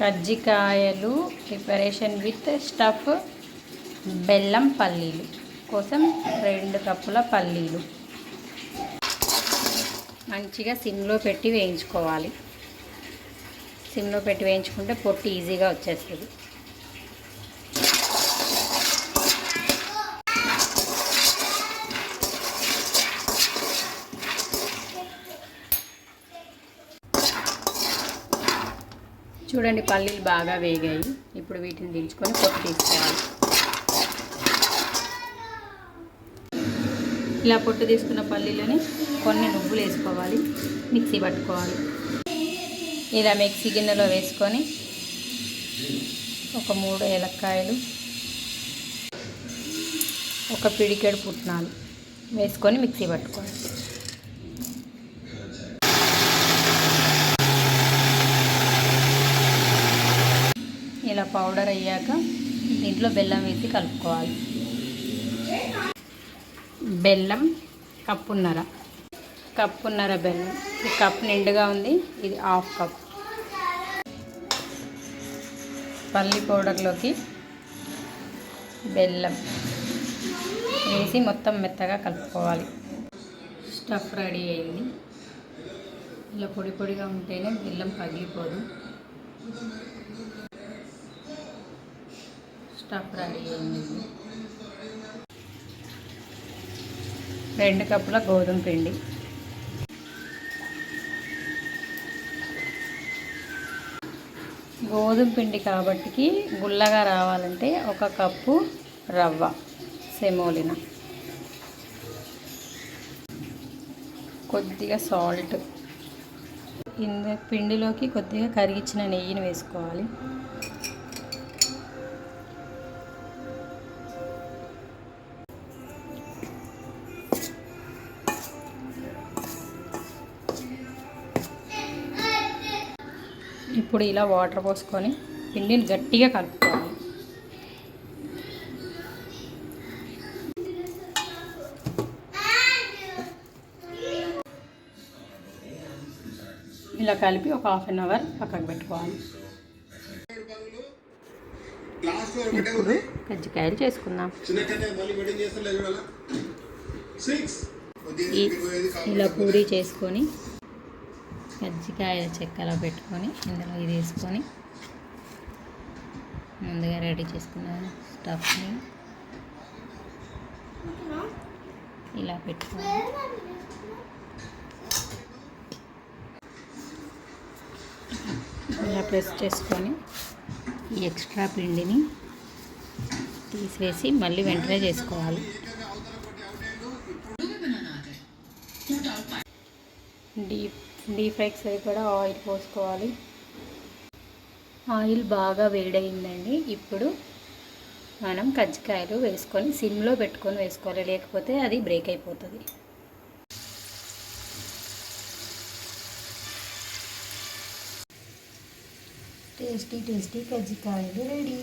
కజ్జికాయలు preparation with stuff బెల్లం పల్లీలు కోసం 2 కప్పుల పల్లీలు మంచిగా సిమ్లో పెట్టి వేయించుకోవాలి. సిమ్లో పెట్టి వేయించుకుంటే పొట్టు ఈజీగా వచ్చేస్తుంది. చూడండి, పల్లీలు బాగా వేగాయి. ఇప్పుడు వీటిని దించుకొని పొట్టు తీసుకోవాలి. ఇలా పొట్టు తీసుకున్న పల్లీలని కొన్ని నువ్వులు వేసుకోవాలి, మిక్సీ పట్టుకోవాలి. ఇలా మిక్సీ గిన్నెలో వేసుకొని ఒక 3 ఏలక్కాయలు, ఒక పిడికెడు పుట్నాలు వేసుకొని మిక్సీ పట్టుకోవాలి. ఇలా పౌడర్ అయ్యాక దీంట్లో బెల్లం వేసి కలుపుకోవాలి. బెల్లం కప్పున్నర బెల్లం. ఈ కప్ నిండుగా ఉంది, ఇది 1/2 కప్. పల్లి పౌడర్లోకి బెల్లం వేసి మొత్తం మెత్తగా కలుపుకోవాలి. స్టఫ్ రెడీ అయింది. ఇలా పొడి పొడిగా ఉంటేనే బెల్లం పగిలిపోదు. స్టఫ్ రెడీ అయింది. 2 కప్పుల గోధుమ పిండి, కాబట్టి గుల్లగా రావాలంటే 1 కప్పు రవ్వ సెమోలినా, కొద్దిగా సాల్ట్. పిండిలోకి కొద్దిగా కరిగించిన నెయ్యిని వేసుకోవాలి. ఇప్పుడు ఇలా వాటర్ పోసుకొని పిండిని గట్టిగా కలుపుకోవాలి. ఇలా కలిపి ఒక 1/2 అవర్ పక్కకు పెట్టుకోవాలి. ఇప్పుడు కజ్జికాయలు చేసుకుందాం. ఇలా పూరీ చేసుకొని కజ్జికాయ చెక్కలో పెట్టుకొని ఇందులో ఇది వేసుకొని ముందుగా రెడీ చేసుకున్న స్టఫ్ని ఇలా పెట్టుకోవాలి. ఇలా ప్రెస్ చేసుకొని ఈ ఎక్స్ట్రా పిండిని తీసివేసి మళ్ళీ వెంటనే చేసుకోవాలి. డీప్ ఫ్రైకి సరిపడా ఆయిల్ పోసుకోవాలి. ఆయిల్ బాగా వేడయిందండి. ఇప్పుడు మనం కజ్జికాయలు వేసుకొని సిమ్లో పెట్టుకొని వేసుకోవాలి, లేకపోతే అది బ్రేక్ అయిపోతుంది. టేస్టీ కజ్జికాయలు రెడీ.